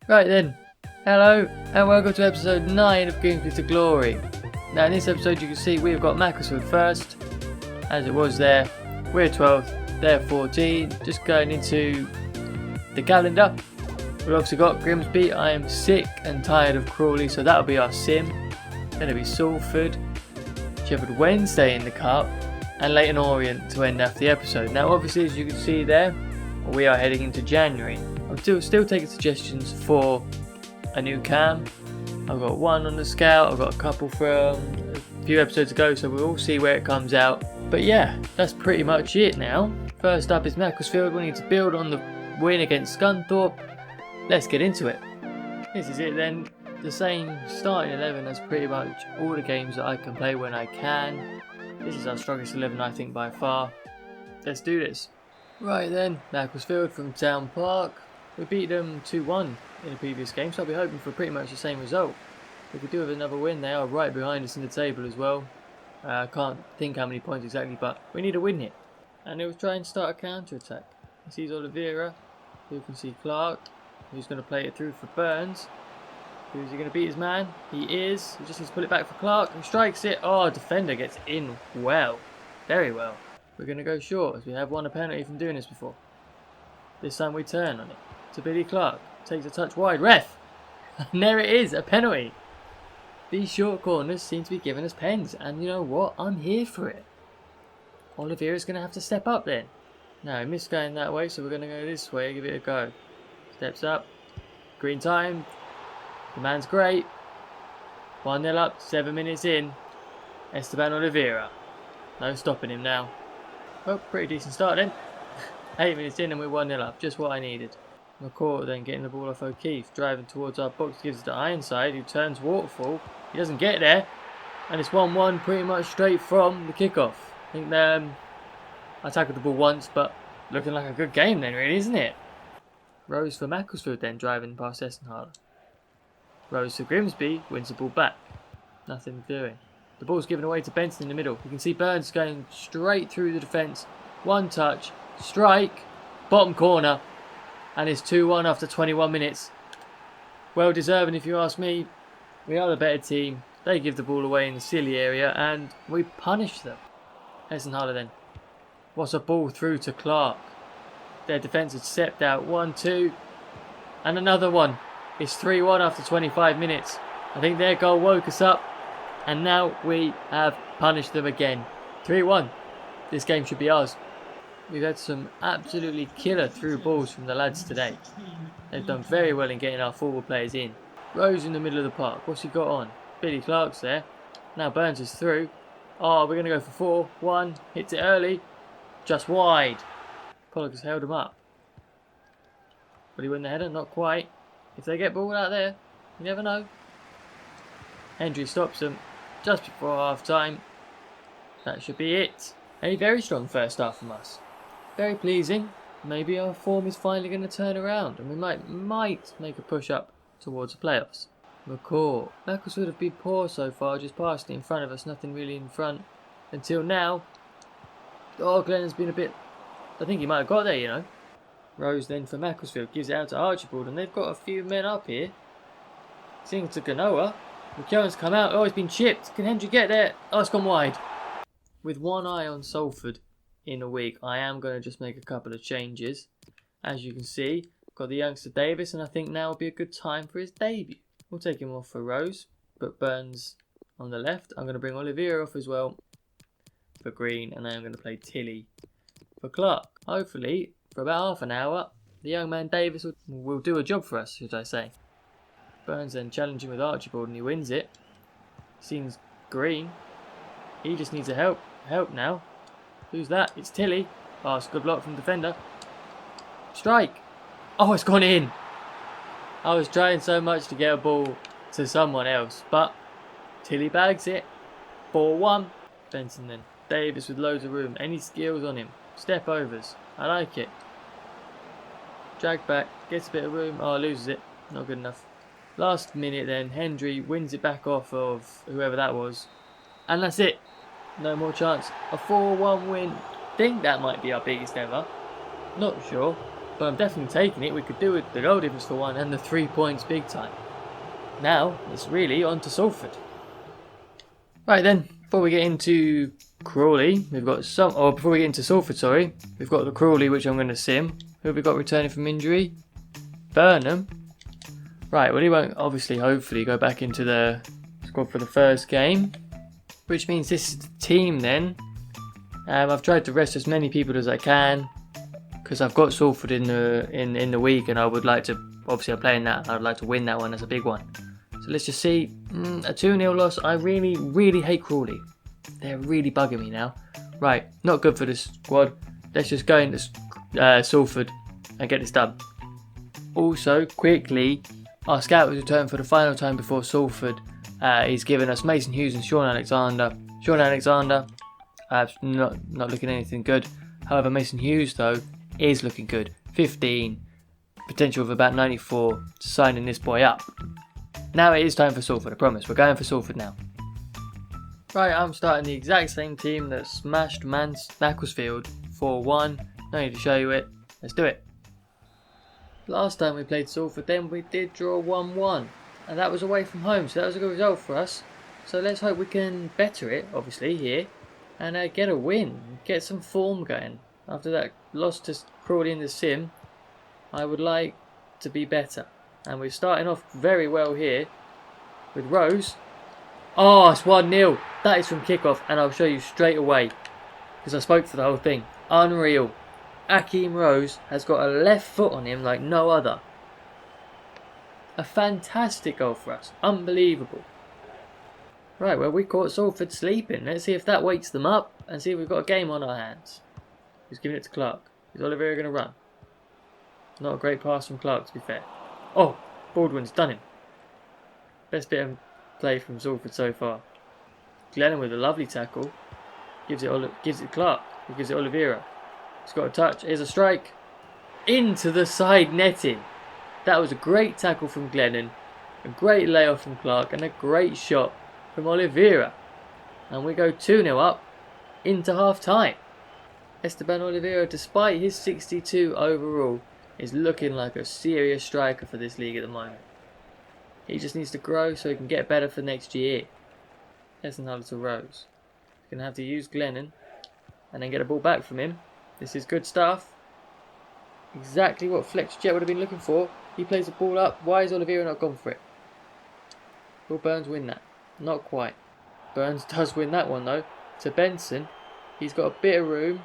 Right then, hello and welcome to episode 9 of Grimsby to Glory. Now in this episode you can see we've got Macclesfield first, as it was there. We're 12th, they're 14. Just going into the calendar. We've obviously got Grimsby. I am sick and tired of Crawley, so that'll be our sim. Then it'll be Salford, Sheffield Wednesday in the cup, and Leighton Orient to end off the episode. Now obviously as you can see there, we are heading into January. I'm still taking suggestions for a new cam. I've got one on the scout, I've got a couple from a few episodes ago, so we'll all see where it comes out. But yeah, that's pretty much it now. First up is Macclesfield. We need to build on the win against Scunthorpe. Let's get into it. This is it then. The same starting 11 as pretty much all the games that I can play when I can. This is our strongest 11 I think by far. Let's do this. Right then, Macclesfield from Town Park. We beat them 2-1 in the previous game, so I'll be hoping for pretty much the same result. If we do have another win, they are right behind us in the table as well. I can't think how many points exactly, but we need a win here. And he'll try and start a counter-attack. He sees Oliveira, who can see Clark, who's going to play it through for Burns. Who's he going to beat his man? He is. He just needs to pull it back for Clark, who strikes it. Oh, defender gets in well. Very well. We're going to go short, as we have won a penalty from doing this before. This time we turn on it to Billy Clark. Takes a touch wide. Ref! And there it is, a penalty. These short corners seem to be giving us pens, and you know what? I'm here for it. Oliveira's going to have to step up then. No, he missed going that way, so we're going to go this way, give it a go. Steps up. Green time. The man's great. 1-0 up, 7 minutes in. Esteban Oliveira. No stopping him now. Well, pretty decent start then. 8 minutes in and we're 1-0 up, just what I needed. McCourt then getting the ball off O'Keefe, driving towards our box, gives it to Ironside, who turns Waterfall. He doesn't get there, and it's 1-1 pretty much straight from the kickoff. I think I tackled the ball once, but looking like a good game then, really, isn't it? Rose for Macclesfield then, driving past Essenhaler. Rose for Grimsby, wins the ball back. Nothing doing. The ball's given away to Benson in the middle. You can see Burns going straight through the defence. One touch, strike, bottom corner, and it's 2-1 after 21 minutes. Well deserving if you ask me. We are the better team. They give the ball away in the silly area and we punish them. Essenhaler then. What's a ball through to Clark? Their defence had stepped out. 1-2 and another one. It's 3-1 after 25 minutes. I think their goal woke us up. And now we have punished them again. 3-1. This game should be ours. We've had some absolutely killer through balls from the lads today. They've done very well in getting our forward players in. Rose in the middle of the park. What's he got on? Billy Clark's there. Now Burns is through. Oh, we're going to go for 4-1. Hits it early. Just wide. Pollock has held him up. Will he win the header? Not quite. If they get ball out there, you never know. Hendry stops them just before half time. That should be it. A very strong first half from us. Very pleasing. Maybe our form is finally going to turn around and we might make a push up towards the playoffs. McCourt. Macclesfield have been poor so far, just passed it in front of us, nothing really in front until now. Oh, Glenn has been a bit... I think he might have got there, you know. Rose then for Macclesfield, gives it out to Archibald and they've got a few men up here. Seeing to Ganoa. McKellen's come out. Oh, he's been chipped. Can Hendry get there? Oh, it's gone wide. With one eye on Salford in a week, I am going to just make a couple of changes. As you can see, got the youngster Davis, and I think now will be a good time for his debut. We'll take him off for Rose, but Burns on the left. I'm going to bring Oliveira off as well for Green, and then I'm going to play Tilly for Clark. Hopefully, for about half an hour, the young man Davis will do a job for us, should I say. Burns then challenging with Archibald and he wins it. Seems Green. He just needs a help now. Who's that? It's Tilly. Oh, it's a good block from the defender. Strike. Oh, it's gone in. I was trying so much to get a ball to someone else, but Tilly bags it. 4-1. Benson then. Davis with loads of room. Any skills on him? Step overs. I like it. Drag back. Gets a bit of room. Oh, loses it. Not good enough. Last minute then, Hendry wins it back off of whoever that was. And that's it. No more chance. A 4-1 win. Think that might be our biggest ever. Not sure. but I'm definitely taking it. We could do with the goal difference for one and the 3 points big time. Now, it's really on to Salford. Right then, before we get into Crawley, before we get into Salford, sorry, we've got the Crawley, which I'm going to sim. Who have we got returning from injury? Burnham. Right, well, he won't obviously, hopefully, go back into the squad for the first game, which means this is the team then. I've tried to rest as many people as I can because I've got Salford in the week, and I would like to. Obviously, I'm playing that. I'd like to win that one. That's a big one. So let's just see. A 2-0 loss. I really, really hate Crawley. They're really bugging me now. Right, not good for this squad. Let's just go into Salford and get this done. Also, quickly, our scout was returned for the final time before Salford. He's given us Mason Hughes and Sean Alexander. Sean Alexander, not looking anything good. However, Mason Hughes though is looking good. 15, potential of about 94. Signing this boy up. Now it is time for Salford. I promise. We're going for Salford now. Right, I'm starting the exact same team that smashed Macclesfield 4-1. No need to show you it. Let's do it. Last time we played Salford, then we did draw 1-1, and that was away from home, so that was a good result for us. So let's hope we can better it, obviously, here, and get a win, get some form going. After that loss to Crawley in the sim, I would like to be better. And we're starting off very well here with Rose. Oh, it's 1-0. That is from kickoff, and I'll show you straight away because I spoke for the whole thing. Unreal. Akeem Rose has got a left foot on him like no other. A fantastic goal for us. Unbelievable. Right, well, we caught Salford sleeping. Let's see if that wakes them up and see if we've got a game on our hands. He's giving it to Clark. Is Oliveira going to run? Not a great pass from Clark, to be fair. Oh, Baldwin's done him. Best bit of play from Salford so far. Glennon with a lovely tackle. Gives it Clark. He gives it Oliveira. He's got a touch. Here's a strike. Into the side netting. That was a great tackle from Glennon. A great layoff from Clark. And a great shot from Oliveira. And we go 2-0 up into half time. Esteban Oliveira, despite his 62 overall, is looking like a serious striker for this league at the moment. He just needs to grow so he can get better for next year. Essenhalter to Rose. He's going to have to use Glennon and then get a ball back from him. This is good stuff. Exactly what Fletcher Jet would have been looking for. He plays the ball up. Why is Oliveira not gone for it? Will Burns win that? Not quite. Burns does win that one though. To Benson. He's got a bit of room.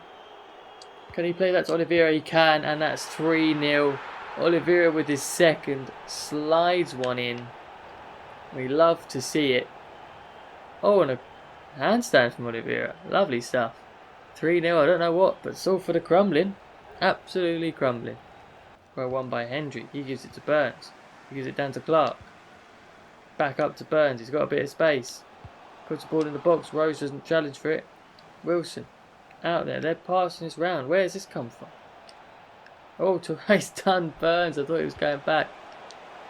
Can he play that to Oliveira? He can, and that's 3-0. Oliveira with his second slides one in. We love to see it. Oh, and a handstand from Oliveira. Lovely stuff. 3-0, I don't know what, but Salford are crumbling. Absolutely crumbling. Well, won by Hendry. He gives it to Burns. He gives it down to Clark. Back up to Burns. He's got a bit of space. Puts the ball in the box. Rose doesn't challenge for it. Wilson. Out there. They're passing this round. Where has this come from? Oh, Touré's done Burns. I thought he was going back.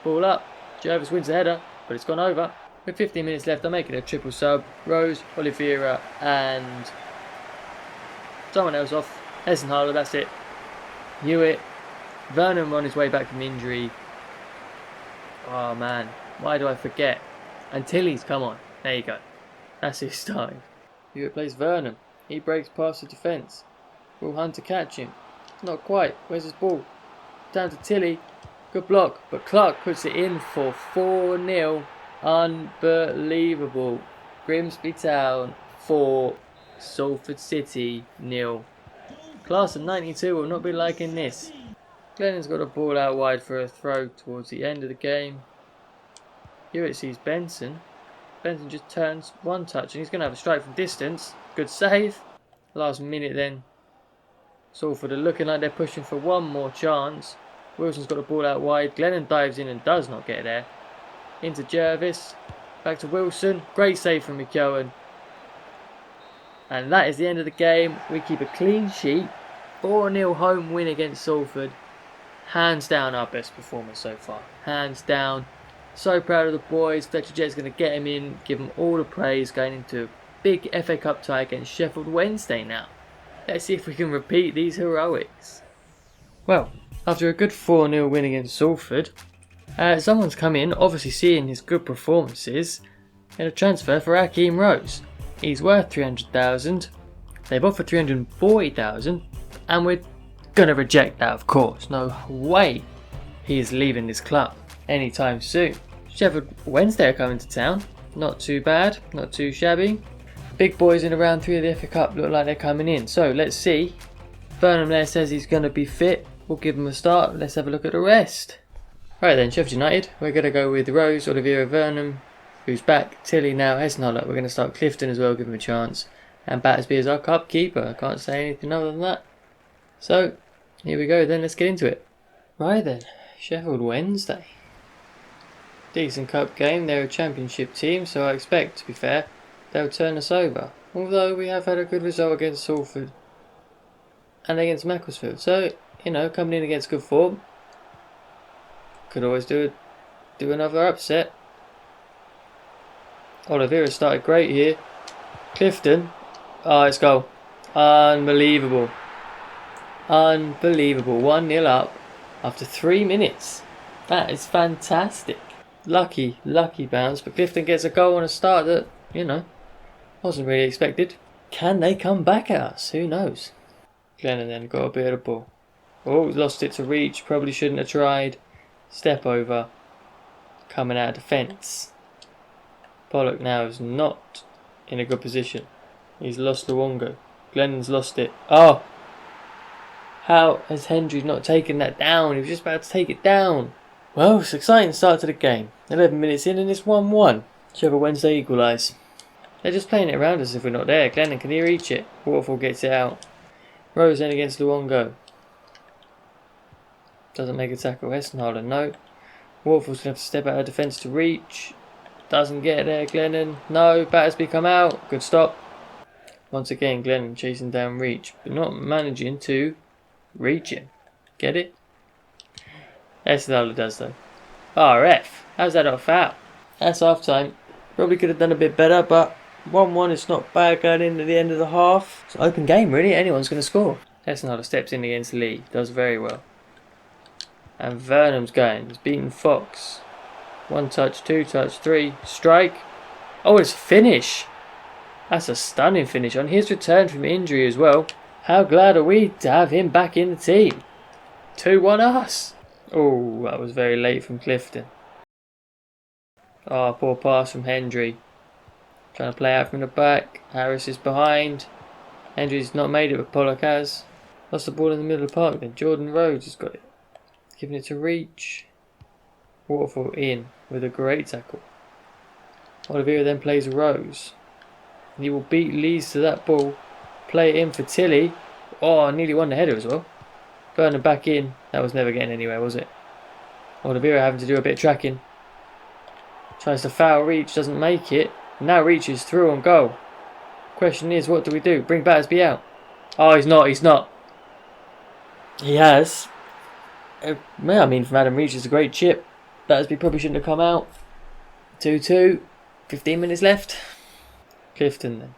Ball up. Jervis wins the header, but it's gone over. With 15 minutes left, I'm making a triple sub. Rose, Oliveira, and someone else off. Essenhalter, that's it. Hewitt. Vernon on his way back from injury. Oh man, why do I forget? Antilles, come on. There you go. That's his starting. Hewitt plays Vernon. He breaks past the defence. Will Hunter catch him? Not quite. Where's his ball? Down to Tilly. Good block. But Clark puts it in for 4-0. Unbelievable. Grimsby Town 4. Salford City 0. Class of 92 will not be liking this. Glennon's got a ball out wide for a throw towards the end of the game. Hewitt sees Benson. Benson just turns one touch and he's going to have a strike from distance. Good save. Last minute then. Salford are looking like they're pushing for one more chance. Wilson's got the ball out wide. Glennon dives in and does not get there. Into Jervis. Back to Wilson. Great save from McKeown. And that is the end of the game. We keep a clean sheet. 4-0 home win against Salford. Hands down our best performance so far. Hands down. So proud of the boys. Fletcher Jet's going to get him in. Give him all the praise going into a big FA Cup tie against Sheffield Wednesday now. Let's see if we can repeat these heroics. Well, after a good 4-0 win against Salford, someone's come in, obviously seeing his good performances, in a transfer for Hakeem Rose. He's worth 300,000. They've offered 340,000, and we're gonna reject that, of course. No way he is leaving this club anytime soon. Sheffield Wednesday are coming to town. Not too bad, not too shabby. Big boys in round 3 of the FA Cup look like they're coming in. So let's see. Burnham there says he's going to be fit. We'll give him a start. Let's have a look at the rest. Right then, Sheffield United. We're going to go with Rose, Oliveira, Burnham, who's back. Tilly now, Hessenholler. We're going to start Clifton as well, give him a chance. And Battersby is our cup keeper. I can't say anything other than that. So, here we go then. Let's get into it. Right then, Sheffield Wednesday. Decent cup game. They're a championship team, so I expect, to be fair, they'll turn us over. Although we have had a good result against Salford and against Macclesfield. So, you know, coming in against good form. Could always do another upset. Oliveira started great here. Clifton. Oh, it's goal. Unbelievable. Unbelievable. 1-0 up after 3 minutes. That is fantastic. Lucky bounce. But Clifton gets a goal on a start that, you know, wasn't really expected. Can they come back at us? Who knows? Glennon then got a bit of the ball. Oh, lost it to reach. Probably shouldn't have tried. Step over. Coming out of defence. Pollock now is not in a good position. He's lost Luongo. Glennon's lost it. Oh! How has Hendry not taken that down? He was just about to take it down. Well, it's an exciting start to the game. 11 minutes in and it's 1-1. Sheffield Wednesday equalise. They're just playing it around us if we're not there. Glennon, can he reach it? Waterfall gets it out. Rose in against Luongo. Doesn't make a tackle. Hessenholler, no. Waterfall's going to have to step out of defence to reach. Doesn't get there. Glennon, no. Battersby come out. Good stop. Once again, Glennon chasing down Reach, but not managing to reach him. Get it? Hessenholler does though. RF. How's that not a foul? That's half time. Probably could have done a bit better, but 1-1 is not bad going into the end of the half. It's an open game really, anyone's going to score. Hessenholler steps in against Lee, does very well. And Vernon's going, he's beaten Fox. 1 touch, 2 touch, 3, strike. Oh, it's a finish. That's a stunning finish on his return from injury as well. How glad are we to have him back in the team. 2-1 us. Oh, that was very late from Clifton. Oh, poor pass from Hendry. Trying to play out from the back. Harris is behind. Hendry's not made it, but Pollock has. Lost the ball in the middle of the park then. Jordan Rhodes has got it. Giving it to Reach. Waterfall in with a great tackle. Oliveira then plays Rose. And he will beat Lees to that ball. Play it in for Tilly. Oh, nearly won the header as well. Burnham back in. That was never getting anywhere, was it? Oliveira having to do a bit of tracking. Tries to foul Reach, doesn't make it. Now Reach is through on goal. Question is, what do we do? Bring Battersby out. Oh, he's not. He has. I mean, from Adam Reach is a great chip. Battersby probably shouldn't have come out. 2-2. 15 minutes left. Clifton then.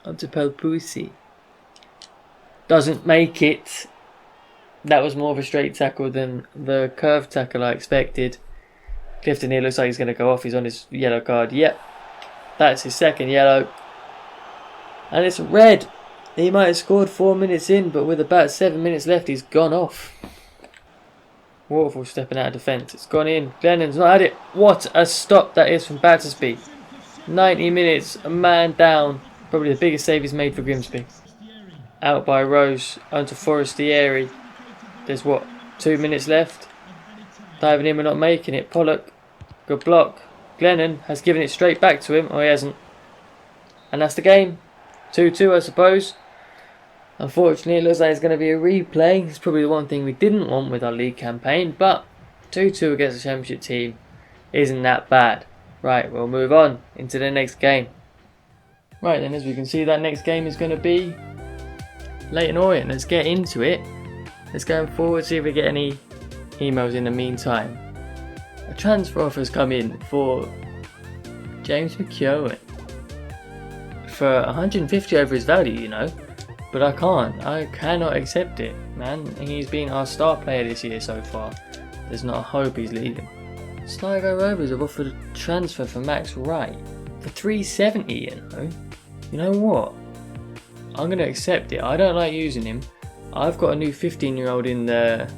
Up to Pelpusi. Doesn't make it. That was more of a straight tackle than the curved tackle I expected. Clifton here looks like he's going to go off. He's on his yellow card. Yep. That's his second yellow. And it's red. He might have scored 4 minutes in, but with about 7 minutes left, he's gone off. Waterfall stepping out of defence. It's gone in. Glennon's not had it. What a stop that is from Battersby. 90 minutes. A man down. Probably the biggest save he's made for Grimsby. Out by Rose. Onto Forestieri. There's what? 2 minutes left. Diving in, we're not making it. Pollock. Good block. Glennon has given it straight back to him. Oh, he hasn't. And that's the game. 2-2, I suppose. Unfortunately, it looks like it's going to be a replay. It's probably the one thing we didn't want with our league campaign. But 2-2 against the championship team isn't that bad. Right, we'll move on into the next game. Right then, as we can see, that next game is going to be Leyton Orient. Let's get into it. Let's go forward, see if we get any emails in the meantime. A transfer offer has come in for James McKeown for 150 over his value, you know. But I cannot accept it, man. He's been our star player this year so far. There's not a hope he's leaving. Sligo Rovers have offered a transfer for Max Wright for 370, you know. You know what? I'm going to accept it. I don't like using him. I've got a new 15-year-old in the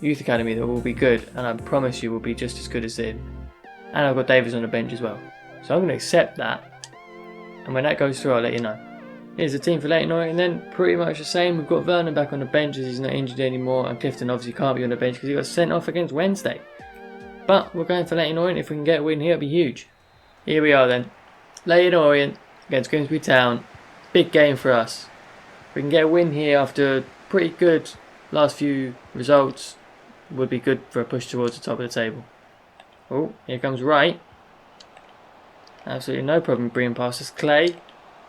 youth academy that will be good, and I promise you will be just as good as him. And I've got Davies on the bench as well. So I'm going to accept that. And when that goes through, I'll let you know. Here's the team for Leyton Orient then, pretty much the same. We've got Vernon back on the bench as he's not injured anymore, and Clifton obviously can't be on the bench because he got sent off against Wednesday. But we're going for Leyton Orient. If we can get a win here, it'll be huge. Here we are then. Leyton Orient against Grimsby Town. Big game for us. If we can get a win here after pretty good last few results, would be good for a push towards the top of the table. Oh, here comes Wright. Absolutely no problem bringing past us. Clay,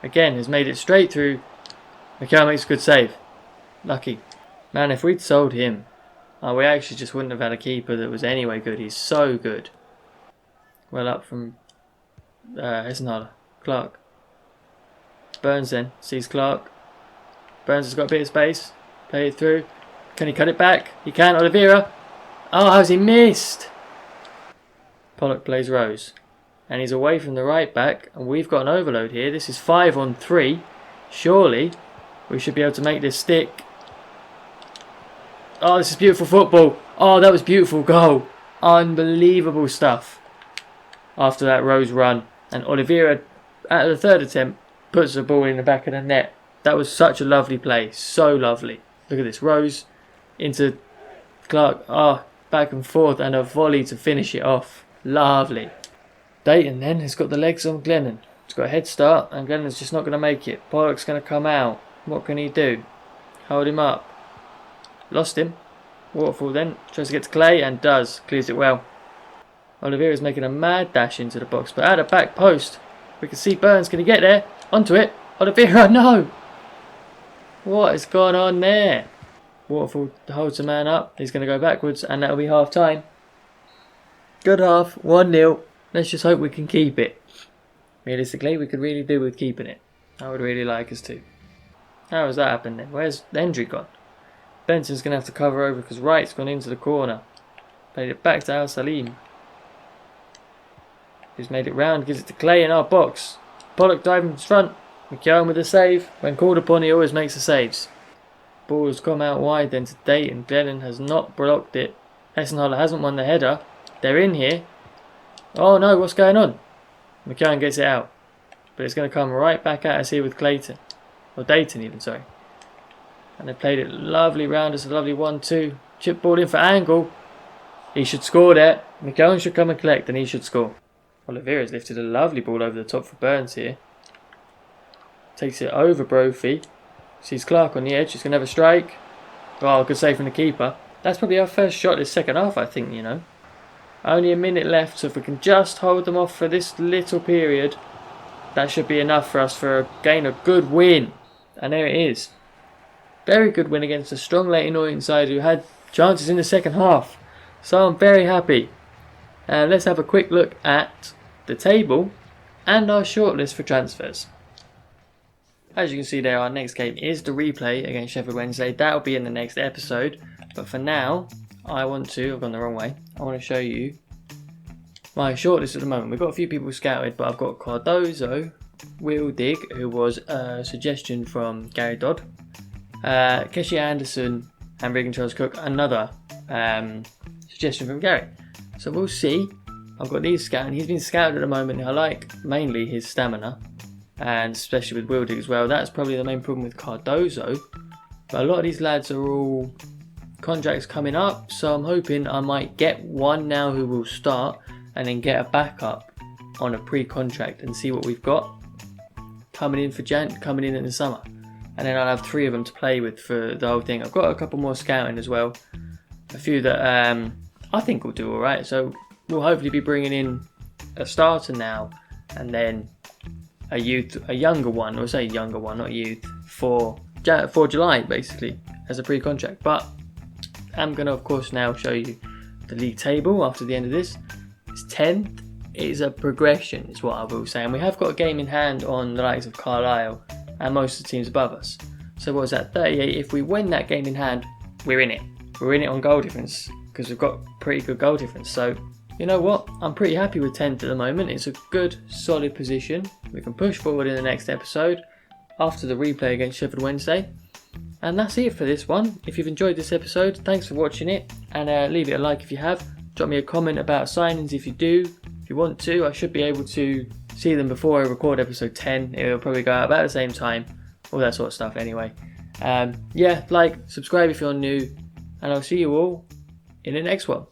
again, has made it straight through. Mikel makes a good save. Lucky. Man, if we'd sold him, we actually just wouldn't have had a keeper that was anyway good. He's so good. Well up from Hessenhaler. Clark. Burns then. Sees Clark. Burns has got a bit of space. Play it through. Can he cut it back? He can. Oliveira. Oh, how's he missed? Pollock plays Rose. And he's away from the right back. And we've got an overload here. This is 5-on-3. Surely we should be able to make this stick. Oh, this is beautiful football. Oh, that was beautiful goal. Unbelievable stuff. After that Rose run. And Oliveira, at the third attempt, puts the ball in the back of the net. That was such a lovely play. So lovely. Look at this. Rose into Clark. Oh, back and forth. And a volley to finish it off. Lovely. Dayton then has got the legs on Glennon. He's got a head start. And Glennon's just not going to make it. Pollock's going to come out. What can he do? Hold him up. Lost him. Waterfall then. Tries to get to Clay and does. Clears it well. Oliveira's making a mad dash into the box. But at the back post. We can see Burns. Can he get there? Onto it. Oliveira, no! What has gone on there? Waterfall holds the man up. He's going to go backwards and that'll be half time. Good half. 1-0. Let's just hope we can keep it. Realistically, we could really do with keeping it. I would really like us to. How has that happened then? Where's Hendry gone? Benson's going to have to cover over because Wright's gone into the corner. Played it back to Al Salim. Who's made it round, gives it to Clay in our box. Pollock diving in front. McKeown with a save. When called upon, he always makes the saves. Ball has come out wide then to Dayton. Glennon has not blocked it. Hessenhaler hasn't won the header. They're in here. Oh no, what's going on? McKeown gets it out. But it's going to come right back at us here with Clayton. Or Dayton even, sorry. And they played it lovely round us. A lovely 1-2. Chip ball in for Angle. He should score there. McKeown should come and collect and he should score. Oliveira's lifted a lovely ball over the top for Burns here. Takes it over Brophy. Sees Clark on the edge. He's going to have a strike. Oh, good save from the keeper. That's probably our first shot this second half, I think, you know. Only a minute left, so if we can just hold them off for this little period, that should be enough for us for gain a good win. And there it is. Very good win against a strong Leyton Orient side who had chances in the second half. So I'm very happy. Let's have a quick look at the table and our shortlist for transfers. As you can see there, our next game is the replay against Sheffield Wednesday. That will be in the next episode. But for now, I've gone the wrong way. I want to show you my shortlist at the moment. We've got a few people scouted, but I've got Cardozo, Will Dig, who was a suggestion from Gary Dodd, Keshi Anderson, and Regan Charles Cook, another suggestion from Gary. So we'll see. I've got these scouted. He's been scouted at the moment. I like mainly his stamina. And especially with Wildig as well. That's probably the main problem with Cardozo. But a lot of these lads are all contracts coming up. So I'm hoping I might get one now who will start. And then get a backup on a pre-contract. And see what we've got coming in in the summer. And then I'll have 3 of them to play with for the whole thing. I've got a couple more scouting as well. A few that I think will do alright. So we'll hopefully be bringing in a starter now. And then a younger one, or say younger one, not youth, for July basically as a pre-contract. But I'm going to of course now show you the league table after the end of this. It's 10th. It is a progression is what I will say, and we have got a game in hand on the likes of Carlisle and most of the teams above us. So what was that, 38? If we win that game in hand, we're in it. We're in it on goal difference because we've got pretty good goal difference. So you know what? I'm pretty happy with 10th at the moment. It's a good, solid position. We can push forward in the next episode after the replay against Sheffield Wednesday. And that's it for this one. If you've enjoyed this episode, thanks for watching it. And leave it a like if you have. Drop me a comment about signings if you do. If you want to, I should be able to see them before I record episode 10. It'll probably go out about the same time. All that sort of stuff anyway. Yeah, like, subscribe if you're new. And I'll see you all in the next one.